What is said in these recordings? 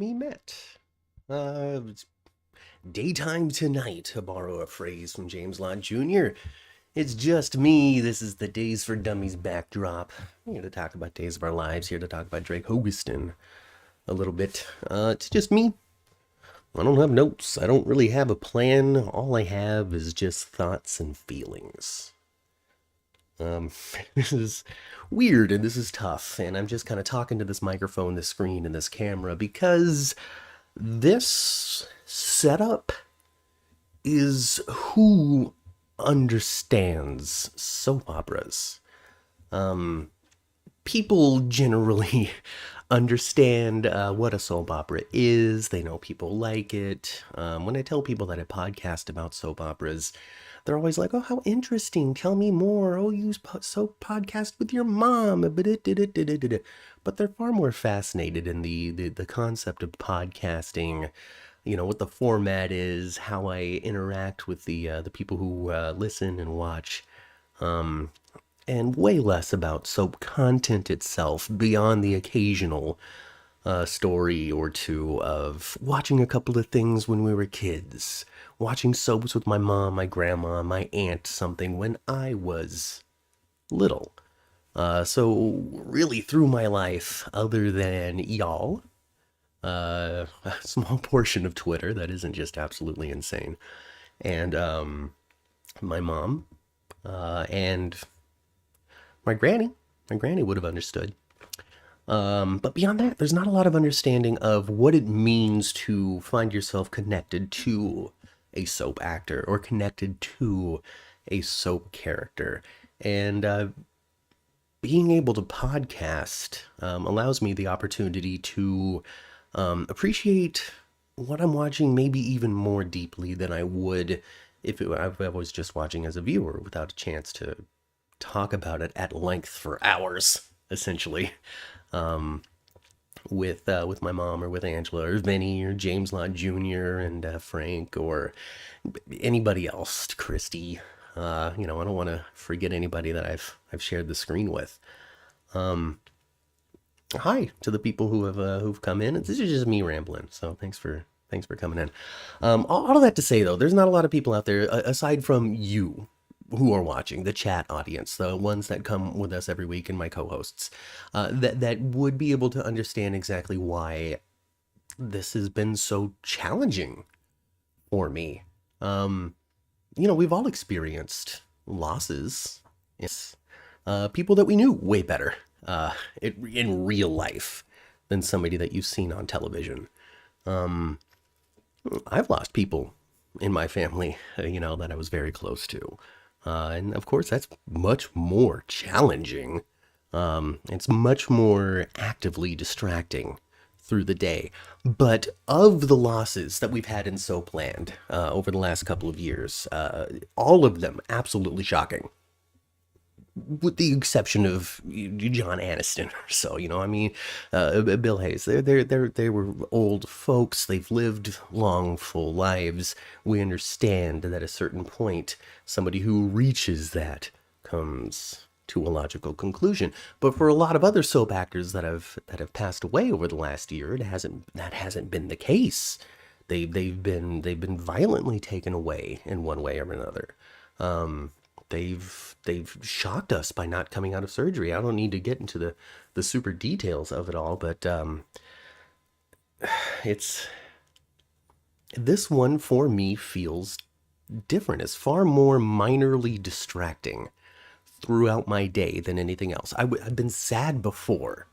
me met. It's daytime tonight, to borrow a phrase from James Lott Jr. It's just me. This is the Days for Dummies backdrop. I'm here to talk about Days of Our Lives, here to talk about Drake Hogestyn a little bit. It's just me. I don't have notes. I don't really have a plan. All I have is just thoughts and feelings. This is weird and this is tough, and I'm just kind of talking to this microphone, this screen, and this camera because this setup is who understands soap operas. People generally understand what a soap opera is. They know people like it. When I tell people that I podcast about soap operas, they're always like, oh, how interesting. Tell me more. Oh, you soap podcast with your mom. But they're far more fascinated in the concept of podcasting, what the format is, how I interact with the people who listen and watch, and way less about soap content itself beyond the occasional story or two of watching a couple of things when we were kids, watching soaps with my mom, my grandma, my aunt, something when I was little. So really through my life, other than y'all, a small portion of Twitter that isn't just absolutely insane, and my mom, and my granny. My granny would have understood. But beyond that, there's not a lot of understanding of what it means to find yourself connected to a soap actor or connected to a soap character. And being able to podcast allows me the opportunity to appreciate what I'm watching maybe even more deeply than I would if I was just watching as a viewer without a chance to talk about it at length for hours, essentially, with my mom or with Angela or Vinny or James Lott Jr. and Frank or anybody else, Christy. I don't want to forget anybody that I've shared the screen with. Hi to the people who've come in. This is just me rambling, so thanks for coming in. All of that to say, though, there's not a lot of people out there aside from you who are watching, the chat audience, the ones that come with us every week and my co-hosts, that would be able to understand exactly why this has been so challenging for me. We've all experienced losses. It's people that we knew way better in real life than somebody that you've seen on television. I've lost people in my family, that I was very close to. And of course, that's much more challenging. It's much more actively distracting through the day. But of the losses that we've had in Soapland over the last couple of years, all of them absolutely shocking. With the exception of John Aniston or so, Bill Hayes. They were old folks. They've lived long, full lives. We understand that at a certain point, somebody who reaches that comes to a logical conclusion. But for a lot of other soap actors that have passed away over the last year, that hasn't been the case. They've been violently taken away in one way or another. They've shocked us by not coming out of surgery. I don't need to get into the super details of it all, but this one for me feels different. It's far more minorly distracting throughout my day than anything else. I've been sad before.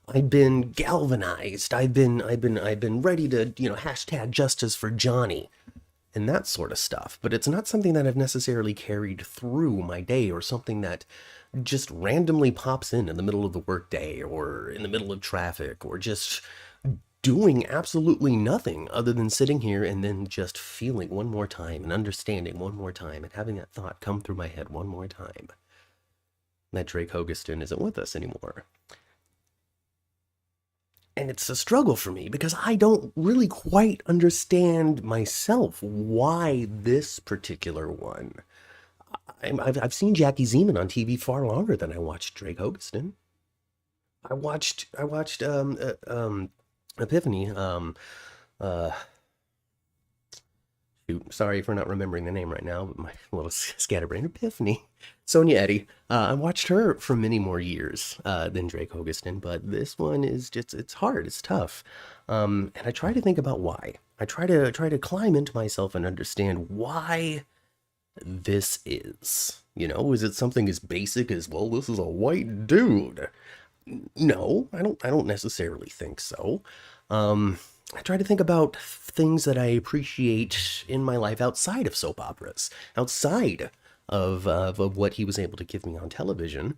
I've been galvanized. I've been ready to, hashtag justice for Johnny and that sort of stuff. But it's not something that I've necessarily carried through my day or something that just randomly pops in the middle of the workday or in the middle of traffic or just doing absolutely nothing other than sitting here and then just feeling one more time and understanding one more time and having that thought come through my head one more time that Drake Hogestyn isn't with us anymore. And it's a struggle for me because I don't really quite understand myself why this particular one. I've seen Jackie Zeman on TV far longer than I watched Drake Hogestyn. I watched Epiphany. Uh, Shoot, sorry for not remembering the name right now, but my little scatterbrain. Epiphany. Sonia Eddy. I watched her for many more years than Drake Hogestyn, but this one is just, it's hard, it's tough. And I try to think about why. I try to climb into myself and understand why this is. You know, is it something as basic as, well, this is a white dude? No, I don't necessarily think so. I try to think about things that I appreciate in my life outside of soap operas, outside of what he was able to give me on television.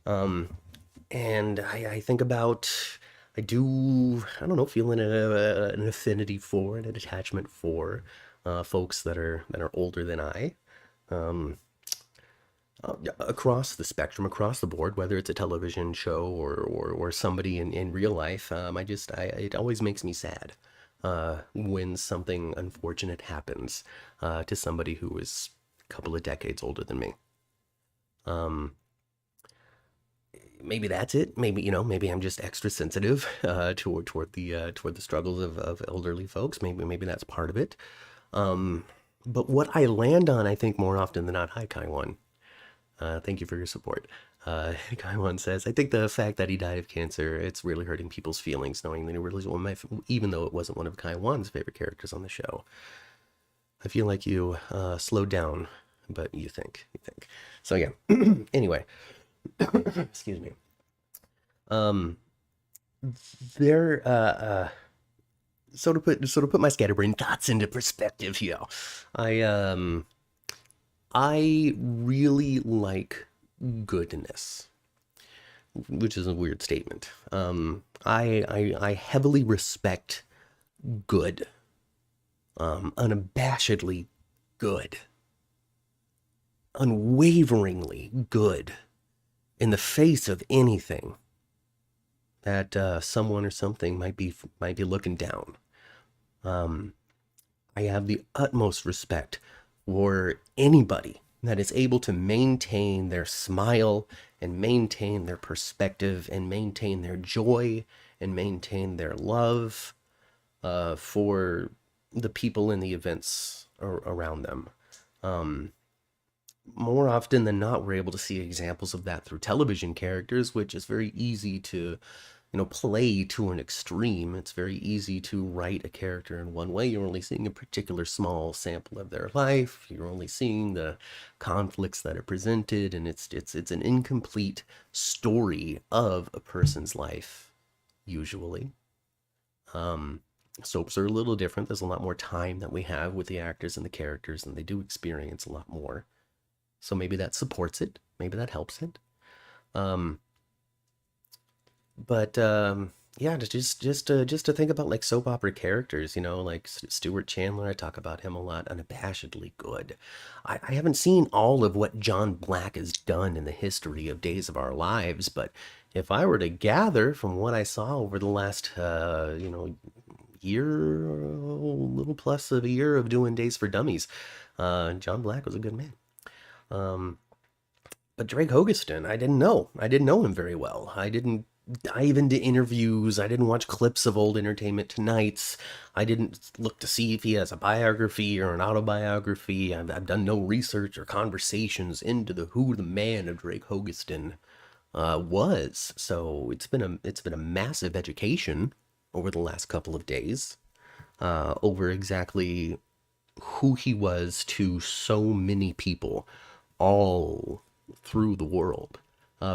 And I think about, I don't know, feeling an affinity for and an attachment for folks that are older than I. Across the spectrum, across the board, whether it's a television show or somebody in real life. It always makes me sad when something unfortunate happens to somebody who is a couple of decades older than me. Um, Maybe that's it. Maybe, maybe I'm just extra sensitive toward the struggles of elderly folks. Maybe that's part of it. Um, but what I land on, I think more often than not, hi Kaiwan. Thank you for your support. Kaiwan says, I think the fact that he died of cancer, it's really hurting people's feelings, knowing that he really was even though it wasn't one of Kaiwan's favorite characters on the show. I feel like you slowed down, but you think. So yeah. Anyway, excuse me. Um, there. So to put my scatterbrained thoughts into perspective here, I um I really like goodness, which is a weird statement. I heavily respect good, unabashedly good, unwaveringly good, in the face of anything that someone or something might be looking down. Um, I have the utmost respect for anybody that is able to maintain their smile and maintain their perspective and maintain their joy and maintain their love for the people and the events around them. Um, More often than not, we're able to see examples of that through television characters, which is very easy to play to an extreme. It's very easy to write a character in one way. You're only seeing a particular small sample of their life. You're only seeing the conflicts that are presented, and it's an incomplete story of a person's life, usually. Um, Soaps are a little different. There's a lot more time that we have with the actors and the characters, and they do experience a lot more. So maybe that supports it. Maybe that helps it. Um, but yeah, just to think about like soap opera characters, like Stuart Chandler. I talk about him a lot. Unabashedly good. I haven't seen all of what John Black has done in the history of Days of Our Lives, but if I were to gather from what I saw over the last year, a little plus of a year of doing Days for Dummies, John Black was a good man. Um, but Drake Hogestyn, I didn't know. I didn't know him very well. I didn't dive into interviews. I didn't watch clips of old Entertainment Tonights. I didn't look to see if he has a biography or an autobiography. I've done no research or conversations into who the man of Drake Hogestyn was. So it's been a massive education over the last couple of days over exactly who he was to so many people all through the world.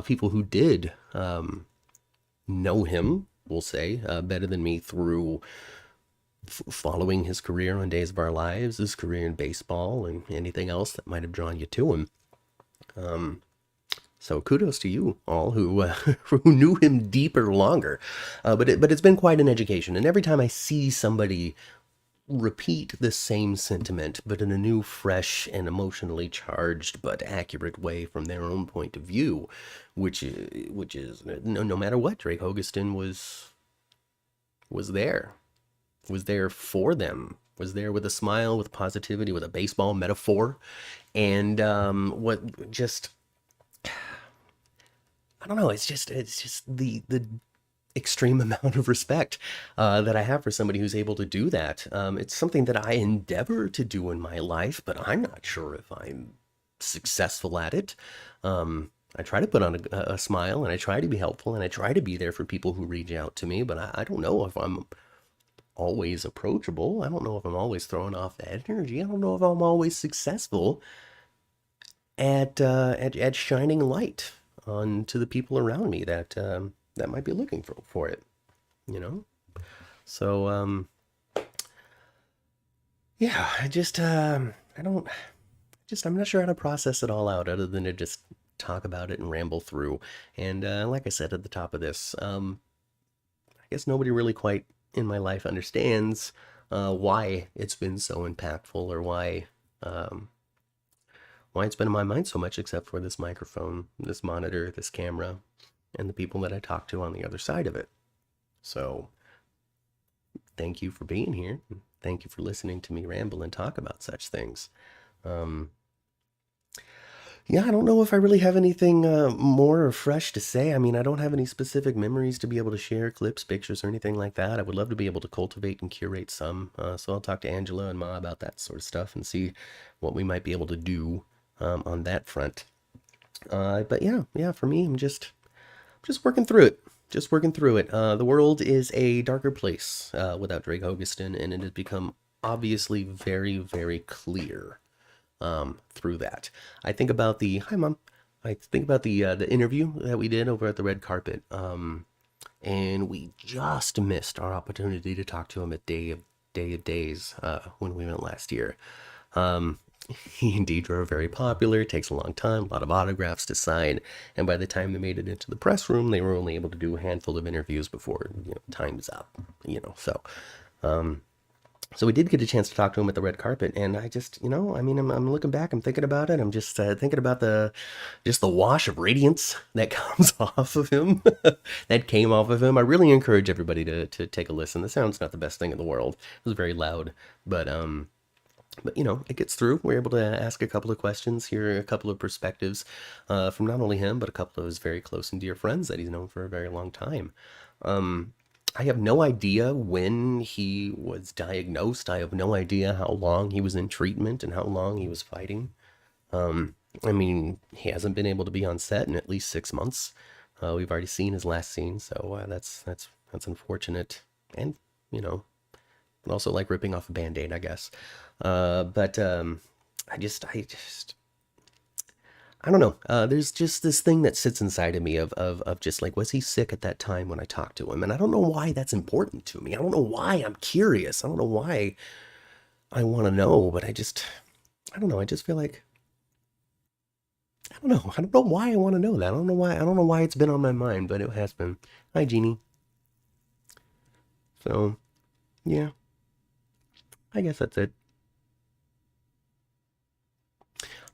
People who did know him, we'll say, better than me through following his career on Days of Our Lives, his career in baseball, and anything else that might have drawn you to him. So kudos to you all who who knew him deeper longer. But it's been quite an education, and every time I see somebody repeat the same sentiment, but in a new, fresh, and emotionally charged but accurate way from their own point of view, which is no matter what, Drake Hogestyn was was there for them, was there with a smile, with positivity, with a baseball metaphor, and what just I don't know. It's just the extreme amount of respect that I have for somebody who's able to do that. It's something that I endeavor to do in my life, but I'm not sure if I'm successful at it. I try to put on a smile, and I try to be helpful, and I try to be there for people who reach out to me, but I don't know if I'm always approachable. I don't know if I'm always throwing off that energy. I don't know if I'm always successful at shining light on to the people around me that that might be looking for it, you know. So yeah, I don't just I'm not sure how to process it all out other than to just talk about it and ramble through. And like I said at the top of this, I guess nobody really quite in my life understands why it's been so impactful, or um, why it's been in my mind so much, except for this microphone, this monitor, this camera, and the people that I talk to on the other side of it. So thank you for being here. Thank you for listening to me ramble and talk about such things. Um, yeah, I don't know if I really have anything more or fresh to say. I mean, I don't have any specific memories to be able to share, clips, pictures, or anything like that. I would love to be able to cultivate and curate some. So I'll talk to Angela and Ma about that sort of stuff and see what we might be able to do on that front. But yeah, for me, I'm just working through it. Just working through it. The world is a darker place without Drake Hogestyn, and it has become obviously very, very clear through that. I think about the hi mom. I think about the interview that we did over at the red carpet, and we just missed our opportunity to talk to him at Day of Days when we went last year. Um, he and Deidre are very popular. It takes a long time, a lot of autographs to sign, and by the time they made it into the press room, they were only able to do a handful of interviews before time's up. Um, so we did get a chance to talk to him at the red carpet, and I just, I mean, I'm looking back, I'm thinking about it, I'm just thinking about the wash of radiance that comes off of him, that came off of him. I really encourage everybody to take a listen. The sound's not the best thing in the world. It was very loud, but it gets through. We're able to ask a couple of questions, hear a couple of perspectives from not only him, but a couple of his very close and dear friends that he's known for a very long time. I have no idea when he was diagnosed. I have no idea how long he was in treatment and how long he was fighting. I mean, he hasn't been able to be on set in at least 6 months. We've already seen his last scene, so that's unfortunate, and you know, also like ripping off a band-aid, I guess. But I don't know. There's just this thing that sits inside of me of just like, was he sick at that time when I talked to him? And I don't know why that's important to me. I don't know why I'm curious. I don't know why I want to know, but I don't know. I just feel like, I don't know. I don't know why I want to know that. I don't know why. I don't know why it's been on my mind, but it has been. Hi, Jeannie. So, yeah, I guess that's it.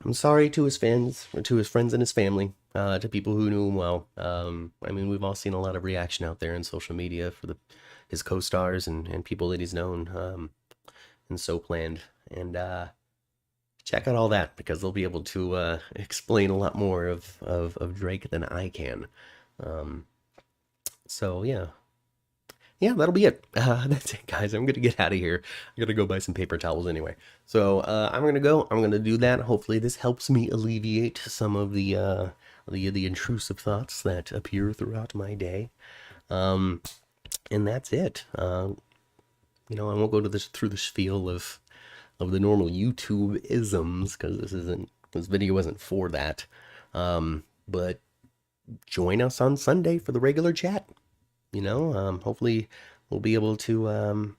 I'm sorry to his fans, or to his friends and his family, to people who knew him well. I mean, we've all seen a lot of reaction out there in social media for his co-stars and people that he's known, and so planned. And check out all that because they'll be able to explain a lot more of Drake than I can. Um, so yeah, that'll be it. That's it, guys. I'm gonna get out of here. I'm gonna go buy some paper towels anyway. So I'm gonna go. I'm gonna do that. Hopefully, this helps me alleviate some of the intrusive thoughts that appear throughout my day. Um, and that's it. I won't go to through the spiel of the normal YouTube isms because this video wasn't for that. But join us on Sunday for the regular chat. Hopefully we'll be able to,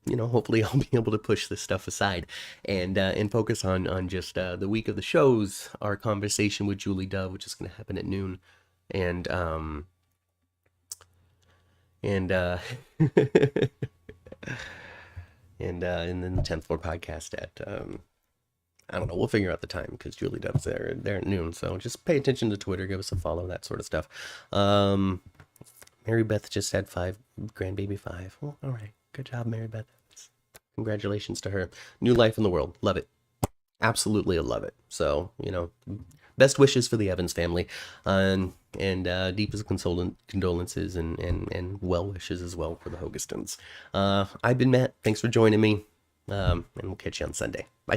hopefully I'll be able to push this stuff aside and focus on just the week of the shows, our conversation with Julie Dove, which is going to happen at noon, and and and then the 10th floor podcast at I don't know. We'll figure out the time because Julie Dove's there at noon. So just pay attention to Twitter, give us a follow, that sort of stuff. Mary Beth just had 5, grandbaby 5. Well, all right, good job, Mary Beth. Congratulations to her. New life in the world. Love it. Absolutely love it. So best wishes for the Evans family, and deepest condolences and well wishes as well for the Hogestyns. I've been Matt. Thanks for joining me, and we'll catch you on Sunday. Bye.